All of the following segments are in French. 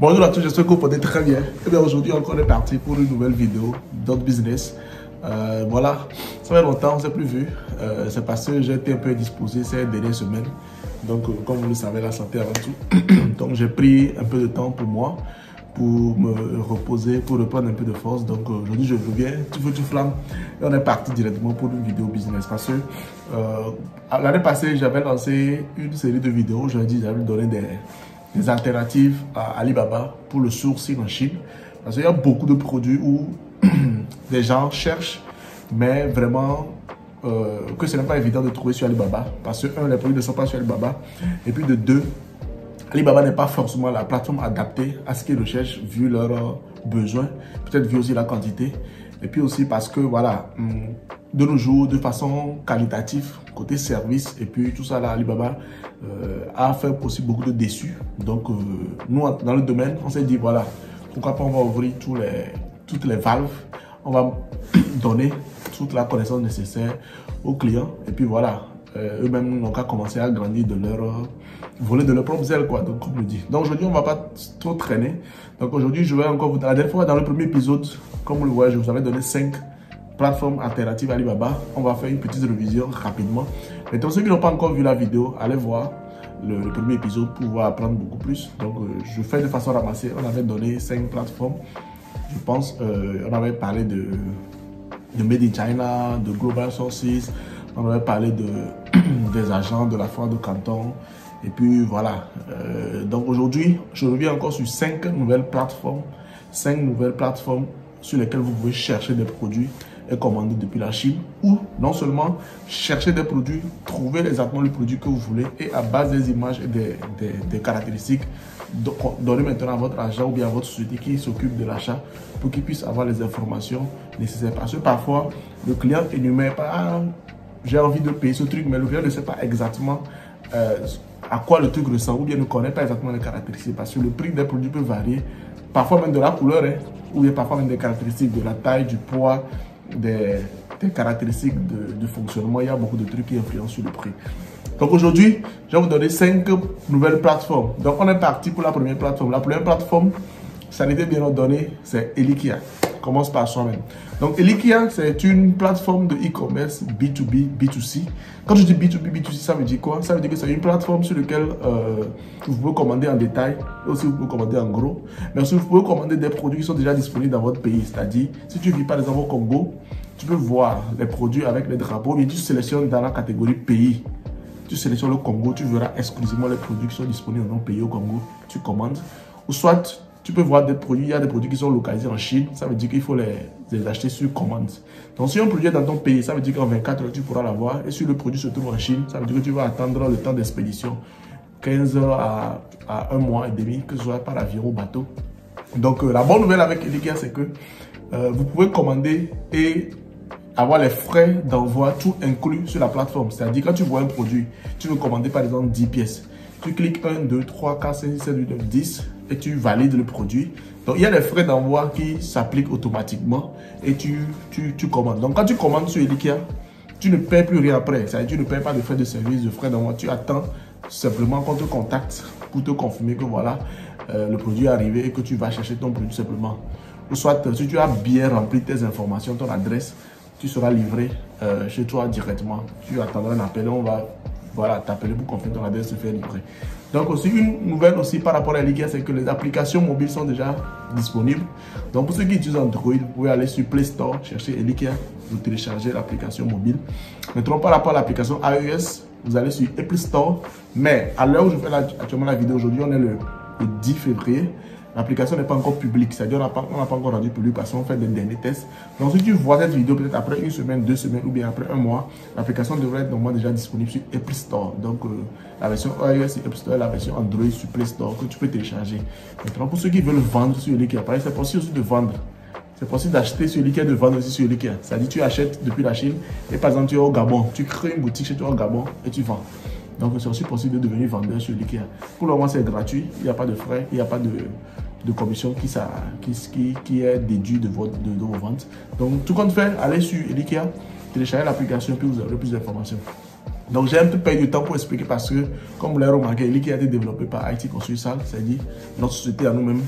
Bonjour à tous, j'espère que vous portez très bien. Et bien aujourd'hui encore on est parti pour une nouvelle vidéo d'autres business. Voilà, ça fait longtemps, on ne s'est plus vu. C'est parce que j'ai été un peu indisposé ces dernières semaines. Donc comme vous le savez, la santé avant tout. Donc j'ai pris un peu de temps pour moi, pour me reposer, pour reprendre un peu de force. Donc aujourd'hui je reviens, tu veux, tu flammes. Et on est parti directement pour une vidéo business. Parce que l'année passée, j'avais lancé une série de vidéos. Je dit j'avais donné des alternatives à Alibaba pour le sourcing en Chine. Parce qu'il y a beaucoup de produits où des gens cherchent, mais vraiment que ce n'est pas évident de trouver sur Alibaba. Parce que, un, les produits ne sont pas sur Alibaba. Et puis de deux, Alibaba n'est pas forcément la plateforme adaptée à ce qu'ils recherchent vu leurs besoins, peut-être vu aussi la quantité. Et puis aussi parce que, voilà, de nos jours, de façon qualitative, côté service, et puis tout ça là, Alibaba a fait aussi beaucoup de déçus. Donc, nous, dans le domaine, on s'est dit, voilà, pourquoi pas on va ouvrir toutes les valves, on va donner toute la connaissance nécessaire aux clients. Et puis voilà, eux-mêmes n'ont qu'à commencer à grandir de leur voler de leur propre zèle, quoi, donc comme on le dit. Donc aujourd'hui, on ne va pas trop traîner. Donc aujourd'hui, je vais encore vous... La dernière fois, dans le premier épisode, comme vous le voyez, je vous avais donné 5 plateformes alternatives à Alibaba. On va faire une petite révision rapidement. Maintenant, ceux qui n'ont pas encore vu la vidéo, allez voir le premier épisode pour pouvoir apprendre beaucoup plus. Donc, je fais de façon ramassée. On avait donné 5 plateformes. Je pense, on avait parlé de Made in China, de Global Sources. On avait parlé des agents de la foire de Canton. Et puis voilà. Donc aujourd'hui, je reviens encore sur 5 nouvelles plateformes. 5 nouvelles plateformes sur lesquelles vous pouvez chercher des produits et commander depuis la Chine. Ou non seulement chercher des produits, trouver exactement le produit que vous voulez et à base des images et des caractéristiques, donner maintenant à votre agent ou bien à votre société qui s'occupe de l'achat pour qu'il puisse avoir les informations nécessaires. Parce que parfois, le client énumère pas, ah, j'ai envie de payer ce truc, mais le client ne sait pas exactement à quoi le truc ressemble ou bien ne connaît pas exactement les caractéristiques. Parce que le prix des produits peut varier, parfois même de la couleur, hein, ou bien parfois même des caractéristiques de la taille, du poids, des caractéristiques de fonctionnement. Il y a beaucoup de trucs qui influencent sur le prix. Donc aujourd'hui, je vais vous donner 5 nouvelles plateformes. Donc on est parti pour la première plateforme. La première plateforme, ça a été bien donné, c'est Elikia. Commence par soi-même. Donc Elikia, c'est une plateforme de e-commerce B2B, B2C. Quand je dis B2B, B2C, ça veut dire quoi? Ça veut dire que c'est une plateforme sur laquelle vous pouvez commander en détail, et aussi vous pouvez commander en gros, mais aussi vous pouvez commander des produits qui sont déjà disponibles dans votre pays. C'est-à-dire, si tu vis par exemple au Congo, tu peux voir les produits avec les drapeaux, mais tu sélectionnes dans la catégorie pays. Tu sélectionnes le Congo, tu verras exclusivement les produits qui sont disponibles dans ton pays au Congo. Tu commandes. Ou soit, tu peux voir des produits, il y a des produits qui sont localisés en Chine. Ça veut dire qu'il faut les acheter sur commande. Donc, si un produit est dans ton pays, ça veut dire qu'en 24 heures, tu pourras l'avoir. Et si le produit se trouve en Chine, ça veut dire que tu vas attendre le temps d'expédition. 15 heures à 1 mois et demi, que ce soit par avion ou bateau. Donc, la bonne nouvelle avec Elikia, c'est que vous pouvez commander et avoir les frais d'envoi tout inclus sur la plateforme. C'est-à-dire quand tu vois un produit, tu veux commander par exemple 10 pièces. Tu cliques 1, 2, 3, 4, 5, 6, 7, 8, 9, 10 et tu valides le produit. Donc il y a les frais d'envoi qui s'appliquent automatiquement et tu commandes. Donc quand tu commandes sur Elikia, tu ne paies plus rien après. C'est-à-dire tu ne paies pas de frais de service, de frais d'envoi. Tu attends simplement qu'on te contacte pour te confirmer que voilà, le produit est arrivé et que tu vas chercher ton produit simplement. Ou soit si tu as bien rempli tes informations, ton adresse, tu seras livré chez toi directement. Tu attendras un appel, on va t'appeler pour confirmer ton adresse, se faire livrer. Donc aussi une nouvelle aussi par rapport à Elikia, c'est que les applications mobiles sont déjà disponibles. Donc pour ceux qui utilisent Android, vous pouvez aller sur Play Store, chercher Elikia, vous téléchargez l'application mobile. Maintenant par rapport à l'application iOS, vous allez sur Apple Store. Mais à l'heure où je fais actuellement la vidéo aujourd'hui, on est le 10 février. L'application n'est pas encore publique, c'est-à-dire on n'a pas encore rendu public parce qu'on fait des derniers tests. Donc si tu vois cette vidéo peut-être après une semaine, 2 semaines ou bien après un mois, l'application devrait être normalement déjà disponible sur Apple Store. Donc la version iOS sur Apple Store et la version Android sur Play Store que tu peux télécharger. Maintenant pour ceux qui veulent vendre sur Elikia, c'est possible aussi de vendre. C'est possible d'acheter sur Elikia et de vendre aussi sur Elikia. C'est-à-dire tu achètes depuis la Chine et par exemple tu es au Gabon, tu crées une boutique chez toi au Gabon et tu vends. Donc c'est aussi possible de devenir vendeur sur Elikia. Pour le moment c'est gratuit, il n'y a pas de frais, il n'y a pas de commission qui est déduit de vos ventes. Donc tout compte fait, allez sur Elikia, téléchargez l'application puis vous aurez plus d'informations. Donc j'ai un peu perdu du temps pour expliquer parce que, comme vous l'avez remarqué, Eli qui a été développé par IT Consulting, c'est-à-dire notre société à nous-mêmes,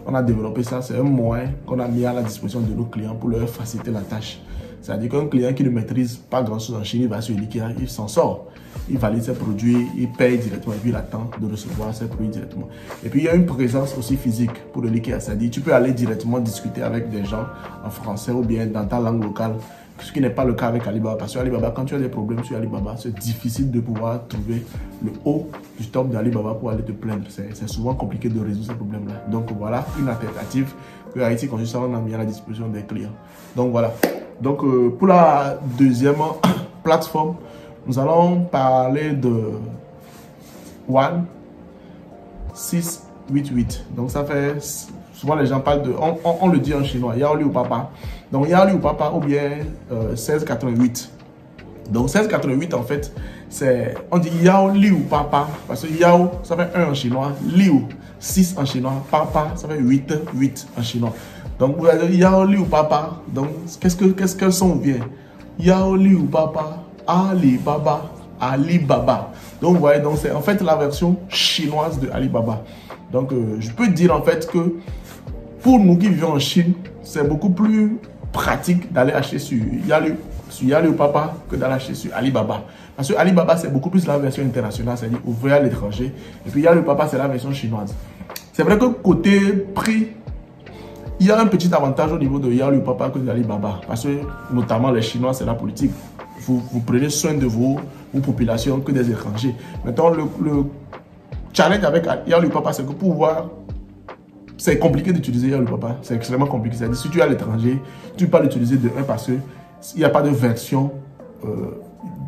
on a développé ça, c'est un moyen qu'on a mis à la disposition de nos clients pour leur faciliter la tâche. C'est-à-dire qu'un client qui ne maîtrise pas grand-chose en Chine, il va sur Elikia, il s'en sort. Il valide ses produits, il paye directement et puis il attend de recevoir ses produits directement. Et puis il y a une présence aussi physique pour Elikia, c'est-à-dire tu peux aller directement discuter avec des gens en français ou bien dans ta langue locale. Ce qui n'est pas le cas avec Alibaba. Parce que Alibaba, quand tu as des problèmes sur Alibaba, c'est difficile de pouvoir trouver le haut du top d'Alibaba pour aller te plaindre. C'est souvent compliqué de résoudre ces problèmes-là. Donc voilà une alternative que IT Consulting a mis à la disposition des clients. Donc voilà. Donc pour la deuxième plateforme, nous allons parler de One 688. Donc ça fait... Souvent les gens parlent de, on le dit en chinois, Yao Liu Papa. Donc Yao Liu Papa ou bien 1688. Donc 1688 en fait, c'est, on dit Yao Liu Papa parce que Yao ça fait 1 en chinois, Liu 6 en chinois, Papa ça fait 8 en chinois. Donc vous allez dire Yao Liu Papa. Donc qu'est-ce que son vient? Yao Liu Papa, Alibaba, Alibaba. Donc vous voyez, donc c'est en fait la version chinoise de Alibaba. Donc je peux dire en fait que pour nous qui vivons en Chine, c'est beaucoup plus pratique d'aller acheter sur Yao Liu Papa que d'aller acheter sur Alibaba. Parce que Alibaba, c'est beaucoup plus la version internationale, c'est-à-dire ouvrir à l'étranger. Et puis Yao Liu Papa, c'est la version chinoise. C'est vrai que côté prix, il y a un petit avantage au niveau de Yao Liu Papa que d'Alibaba. Parce que notamment les Chinois, c'est la politique. Vous prenez soin de vos populations que des étrangers. Maintenant, le challenge avec Yao Liu Papa, c'est que pour voir... C'est compliqué d'utiliser Yao Liu Papa, c'est extrêmement compliqué. C'est-à-dire si tu es à l'étranger, tu peux pas l'utiliser de 1 parce qu'il n'y a pas de version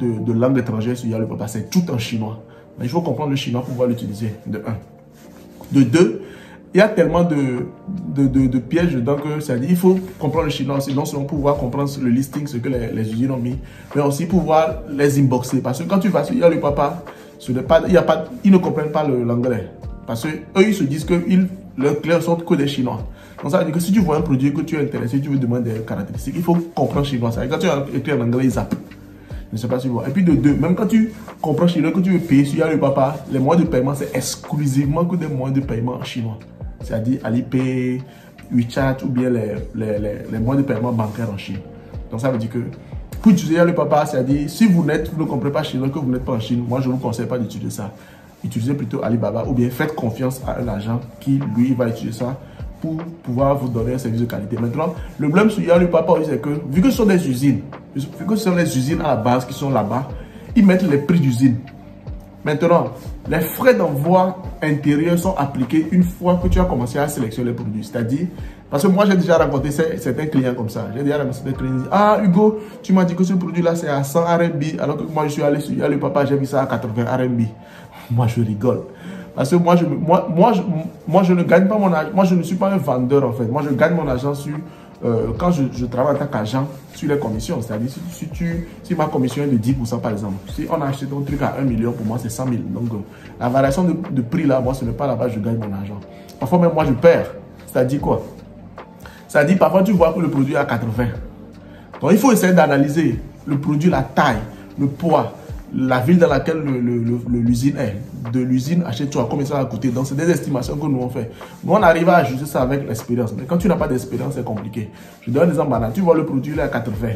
de langue étrangère sur Yao Liu Papa, c'est tout en chinois. Mais il faut comprendre le chinois pour pouvoir l'utiliser, de 1. De 2, il y a tellement de pièges dedans que c'est-à-dire il faut comprendre le chinois aussi, non seulement pour pouvoir comprendre le listing, ce que les usines ont mis, mais aussi pour pouvoir les inboxer. Parce que quand tu vas sur Yao Liu Papa, ils ne comprennent pas l'anglais. Parce qu'eux, ils se disent que leurs clients sont que des Chinois. Donc ça veut dire que si tu vois un produit que tu es intéressé, tu veux demander des caractéristiques, il faut comprendre chinois. Ça veut dire que quand tu as écrit en anglais, ils zappent. Je ne sais pas si tu vois. Et puis de 2, même quand tu comprends chinois, que tu veux payer sur Yao Liu Papa, les moyens de paiement, c'est exclusivement que des moyens de paiement chinois. C'est-à-dire Alipay, WeChat ou bien les moyens de paiement bancaires en Chine. Donc ça veut dire que pour utiliser Yao Liu Papa, c'est-à-dire si vous ne comprenez pas chinois, que vous n'êtes pas en Chine, moi je ne vous conseille pas d'utiliser ça. Utilisez plutôt Alibaba ou bien faites confiance à un agent qui, lui, va utiliser ça pour pouvoir vous donner un service de qualité. Maintenant, le problème sur Yao Liu Papa, c'est que vu que ce sont des usines, à la base qui sont là-bas, ils mettent les prix d'usine. Maintenant, les frais d'envoi intérieur sont appliqués une fois que tu as commencé à sélectionner les produits. C'est-à-dire, parce que moi j'ai déjà rencontré certains clients comme ça. J'ai déjà rencontré certains clients qui disent, ah Hugo, tu m'as dit que ce produit-là c'est à 100 RMB, alors que moi je suis allé sur Yao Liu Papa, j'ai vu ça à 80 RMB. Moi je rigole. Parce que moi je ne gagne pas mon argent. Moi je ne suis pas un vendeur en fait. Moi je gagne mon argent sur quand je travaille en tant qu'agent sur les commissions. C'est-à-dire si ma commission est de 10% par exemple. Si on a acheté ton truc à 1 million, pour moi c'est 100 000. Donc la variation de prix là, moi ce n'est pas là-bas, je gagne mon argent. Parfois même moi je perds. C'est-à-dire quoi? C'est-à-dire parfois tu vois que le produit est à 80. Donc il faut essayer d'analyser le produit, la taille, le poids, la ville dans laquelle l'usine est. De l'usine à chez toi, combien ça va coûter. Donc c'est des estimations que nous on fait. Nous on arrive à ajuster ça avec l'expérience. Mais quand tu n'as pas d'expérience, c'est compliqué. Je donne un exemple banal. Tu vois le produit là à 80,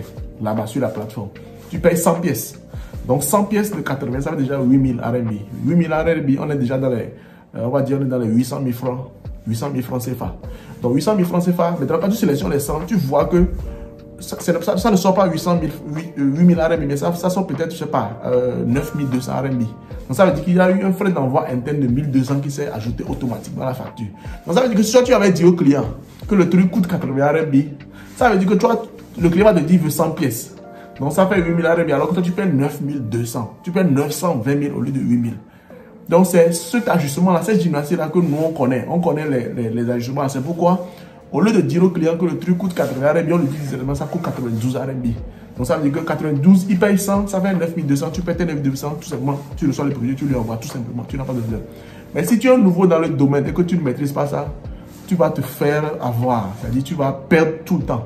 là-bas sur la plateforme. Tu payes 100 pièces. Donc 100 pièces de 80, ça fait déjà 8000 RMB. 8000 RMB, on est déjà dans les, on va dire, on est dans les 800 000 francs. 800 000 francs CFA. Donc 800 000 francs CFA, maintenant quand tu sélectionnes les 100, tu vois que ça ne sort pas 8 000 RMB, mais ça sort peut-être, je sais pas, 9 200 RMB. Donc ça veut dire qu'il y a eu un frais d'envoi interne de 1200 qui s'est ajouté automatiquement à la facture. Donc ça veut dire que si tu avais dit au client que le truc coûte 80 RMB, ça veut dire que toi, le client va te dire qu'il veut 100 pièces. Donc ça fait 8 000 RMB, alors que toi tu payes 9 200. Tu payes 920 000 au lieu de 8 000. Donc c'est cet ajustement-là, cette gymnastie-là que nous on connaît. On connaît les ajustements. C'est pourquoi, au lieu de dire au client que le truc coûte 80 RMB, on lui dit directement ça coûte 92 RMB. Donc ça veut dire que 92, il paye 100, ça fait 9200, tu payes tes 9200, tout simplement, tu reçois le produit, tu lui envoies, tout simplement, tu n'as pas de problème. Mais si tu es nouveau dans le domaine et que tu ne maîtrises pas ça, tu vas te faire avoir, c'est-à-dire tu vas perdre tout le temps.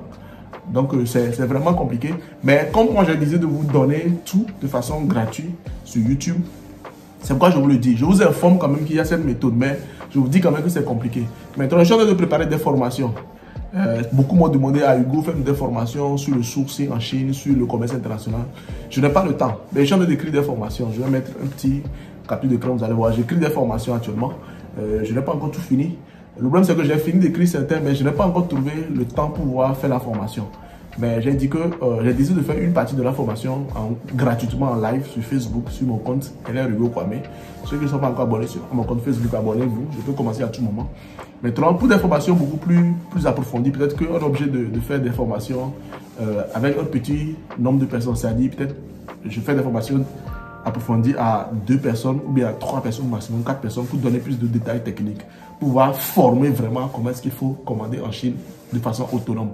Donc, c'est vraiment compliqué. Mais comme moi, j'ai décidé de vous donner tout de façon gratuite sur YouTube, c'est pourquoi je vous le dis. Je vous informe quand même qu'il y a cette méthode, mais je vous dis quand même que c'est compliqué. Maintenant, je suis en train de préparer des formations. Beaucoup m'ont demandé à Hugo faire des formations sur le sourcing en Chine, sur le commerce international. Je n'ai pas le temps, mais je suis en train d'écrire des formations. Je vais mettre un petit capture d'écran, vous allez voir. J'écris des formations actuellement. Je n'ai pas encore tout fini. Le problème, c'est que j'ai fini d'écrire certains, mais je n'ai pas encore trouvé le temps pour pouvoir faire la formation. Mais j'ai dit que j'ai décidé de faire une partie de la formation gratuitement en live sur Facebook, sur mon compte Hugo Kwame. Ceux qui ne sont pas encore abonnés sur mon compte Facebook, abonnez-vous. Je peux commencer à tout moment. Maintenant, pour des formations beaucoup plus approfondies, peut-être qu'on est obligé de faire des formations avec un petit nombre de personnes. C'est-à-dire, peut-être, je fais des formations approfondies à 2 personnes ou bien à 3 personnes maximum, 4 personnes pour donner plus de détails techniques, pour pouvoir former vraiment comment est-ce qu'il faut commander en Chine de façon autonome.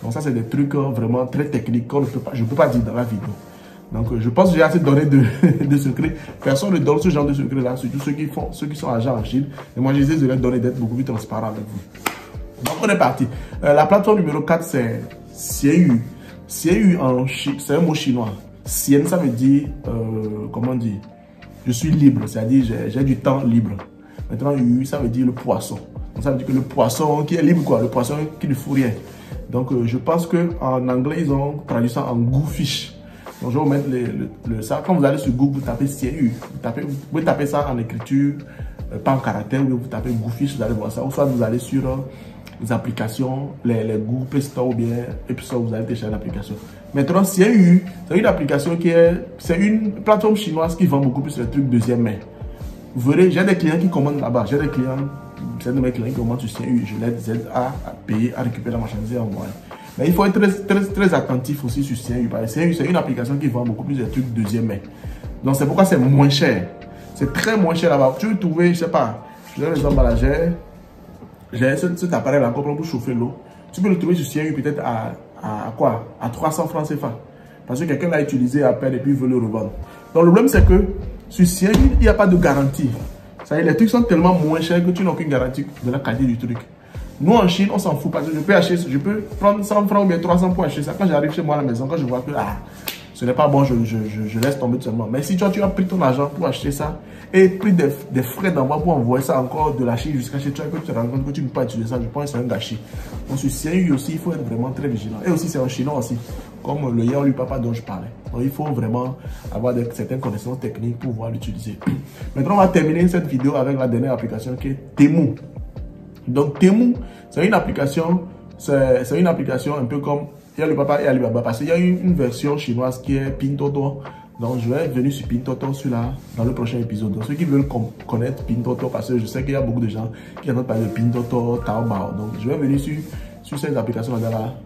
Donc ça, c'est des trucs vraiment très techniques qu'on ne peut pas, je ne peux pas dire dans la vidéo. Donc je pense que j'ai assez donné de secrets. Personne ne donne ce genre de secrets-là, surtout ceux qui sont agents en Chine. Et moi, j'essaie de les donner, d'être beaucoup plus transparent avec vous. Donc on est parti. La plateforme numéro 4, c'est Xianyu. Xianyu, c'est un mot chinois. Xian, ça veut dire, comment dire, je suis libre, c'est-à-dire j'ai du temps libre. Maintenant, Yu, ça veut dire le poisson. Donc ça veut dire que le poisson qui est libre, quoi, le poisson qui ne fout rien. Donc, je pense qu'en anglais, ils ont traduit ça en gooffish. Donc, je vais vous mettre ça. Quand vous allez sur Google, vous tapez Xianyu. Vous pouvez taper ça en écriture, pas en caractère, ou vous tapez gooffish, vous allez voir ça. Ou soit vous allez sur les applications, les Google Play Store ou bien App Store, vous allez télécharger l'application. Maintenant, Xianyu, c'est une application c'est une plateforme chinoise qui vend beaucoup plus les trucs deuxième main. Vous verrez, j'ai des clients qui commandent là-bas. J'ai des clients. C'est de mes clients qui commandent sur Xianyu, je les aide à payer, à récupérer la marchandise en moyen. Mais il faut être très attentif aussi sur Xianyu. Parce que Xianyu, c'est une application qui vend beaucoup plus de trucs deuxième main. Donc c'est pourquoi c'est moins cher. C'est très moins cher là-bas. Tu veux trouver, je sais pas, je donne l'exemple là, j'ai cet appareil là pour chauffer l'eau. Tu peux le trouver sur Xianyu peut-être à quoi? À 300 francs CFA. Parce que quelqu'un l'a utilisé à peine et puis il veut le revendre. Donc le problème c'est que sur Xianyu, il n'y a pas de garantie. Les trucs sont tellement moins chers que tu n'as aucune garantie de la qualité du truc. Nous en Chine, on s'en fout parce que je peux prendre 100 francs ou bien 300 pour acheter ça. Quand j'arrive chez moi à la maison, quand je vois que ce n'est pas bon, je laisse tomber tout simplement. Mais si tu as pris ton argent pour acheter ça et pris des frais d'envoi pour envoyer ça encore de la Chine jusqu'à chez toi, que tu te rends compte que tu ne peux pas utiliser ça, je pense que c'est un gâchis. Donc sur Xianyu aussi, il faut être vraiment très vigilant. Et aussi, c'est en chinois aussi, comme le Yaolu Papa dont je parlais. Donc il faut vraiment avoir certaines connaissances techniques pour pouvoir l'utiliser. Maintenant, on va terminer cette vidéo avec la dernière application qui est Temu. Donc Temu, c'est une application un peu comme Yaolu Papa et Alibaba, parce qu'il y a une version chinoise qui est Pintoto. Donc je vais venir sur Pintoto dans le prochain épisode. Donc ceux qui veulent connaître Pintoto, parce que je sais qu'il y a beaucoup de gens qui entendent parler de Pintoto, Taobao. Donc je vais venir sur ces applications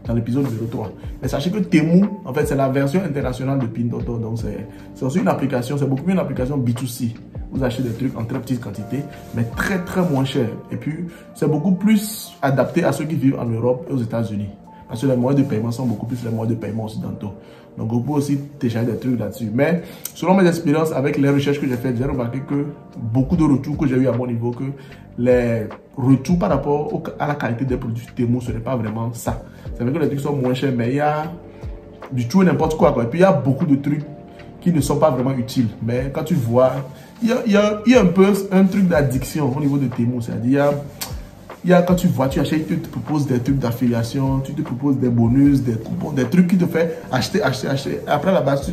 dans l'épisode numéro 3. Mais sachez que Temu, en fait, c'est la version internationale de Pintoto. Donc c'est aussi une application, c'est beaucoup plus une application B2C. Vous achetez des trucs en très petite quantité, mais très moins cher. Et puis, c'est beaucoup plus adapté à ceux qui vivent en Europe et aux États-Unis. Parce que les moyens de paiement sont beaucoup plus les moyens de paiement occidentaux. Donc, vous pouvez aussi télécharger des trucs là-dessus. Mais, selon mes expériences avec les recherches que j'ai faites, j'ai remarqué que beaucoup de retours que j'ai eu à mon niveau, que les retours par rapport à la qualité des produits Temu, ce n'est pas vraiment ça. C'est vrai que les trucs sont moins chers, mais il y a du tout et n'importe quoi. Et puis, il y a beaucoup de trucs qui ne sont pas vraiment utiles. Mais quand tu vois, il y a un peu un truc d'addiction au niveau de Temu. C'est-à-dire, quand tu vois, tu achètes, tu te proposes des trucs d'affiliation, tu te proposes des bonus, des coupons, des trucs qui te font acheter. Après la base,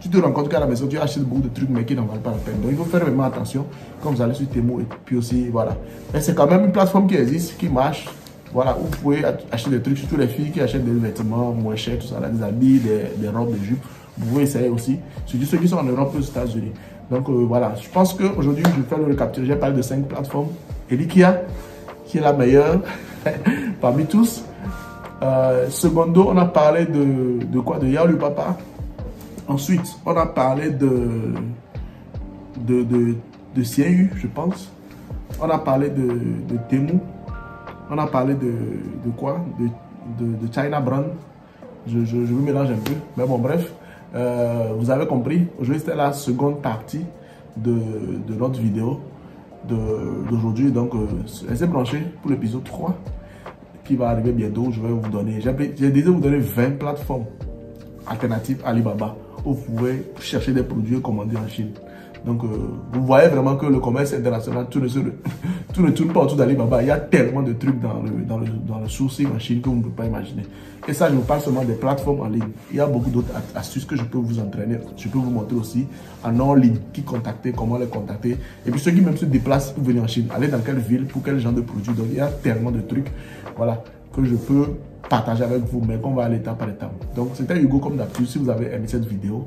tu te rends compte qu'à la maison, tu achètes beaucoup de trucs, mais qui n'en valent pas la peine. Donc, il faut faire vraiment attention quand vous allez sur Temu. Et puis aussi, voilà. Mais c'est quand même une plateforme qui existe, qui marche. Voilà, où vous pouvez acheter des trucs, surtout les filles qui achètent des vêtements moins chers, tout ça, là, des habits, des robes, des jupes. Vous pouvez essayer aussi, surtout ceux qui sont en Europe et aux États-Unis. Donc voilà, je pense qu'aujourd'hui, je vais faire le récapitulatif. J'ai parlé de 5 plateformes. Elikia, qui est la meilleure parmi tous. Secondo, on a parlé de quoi? De Yaolu Papa. Ensuite, on a parlé de Xianyu, je pense. On a parlé de Temu. On a parlé de quoi? De China Brand. Je me mélange un peu. Mais bon, bref. Vous avez compris. Aujourd'hui, c'était la seconde partie de notre vidéo d'aujourd'hui. Donc, restez branchés pour l'épisode 3 qui va arriver bientôt. Je vais vous donner, j'ai déjà vous donner 20 plateformes alternatives à Alibaba où vous pouvez chercher des produits commandés en Chine. Donc, vous voyez vraiment que le commerce international, tout ne tourne pas autour d'Alibaba. Il y a tellement de trucs dans le sourcing en Chine que vous ne pouvez pas imaginer. Et ça, je vous parle seulement des plateformes en ligne. Il y a beaucoup d'autres astuces que je peux vous entraîner. Je peux vous montrer aussi en ligne qui contacter, comment les contacter. Et puis ceux qui même se déplacent pour venir en Chine, aller dans quelle ville, pour quel genre de produit. Donc, il y a tellement de trucs, voilà, que je peux partager avec vous, mais qu'on va aller étape par étape. Donc, c'était Hugo comme d'habitude. Si vous avez aimé cette vidéo,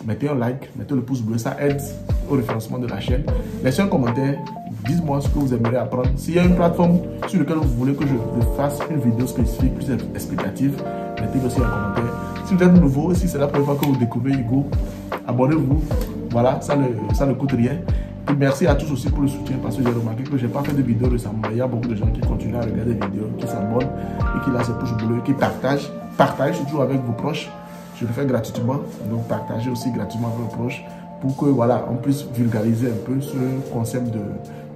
mettez un like, mettez le pouce bleu, ça aide au référencement de la chaîne. Laissez un commentaire, dites-moi ce que vous aimeriez apprendre. S'il y a une plateforme sur laquelle vous voulez que je fasse une vidéo spécifique, plus explicative, mettez aussi un commentaire. Si vous êtes nouveau, si c'est la première fois que vous découvrez Hugo, abonnez-vous. Voilà, ça ne coûte rien. Et merci à tous aussi pour le soutien parce que j'ai remarqué que je n'ai pas fait de vidéo récemment. Il y a beaucoup de gens qui continuent à regarder des vidéos, qui s'abonnent et qui laissent ce pouce bleu, qui partagent. Partagez toujours avec vos proches. Je le fais gratuitement, donc partagez aussi gratuitement avec vos proches pour que voilà, on puisse vulgariser un peu ce concept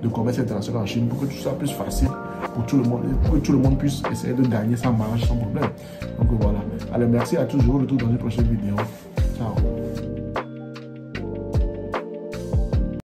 de commerce international en Chine, pour que tout ça puisse facile pour tout le monde, pour que tout le monde puisse essayer de gagner sa marge sans problème. Donc voilà. Allez, merci à tous, je vous retrouve dans une prochaine vidéo. Ciao.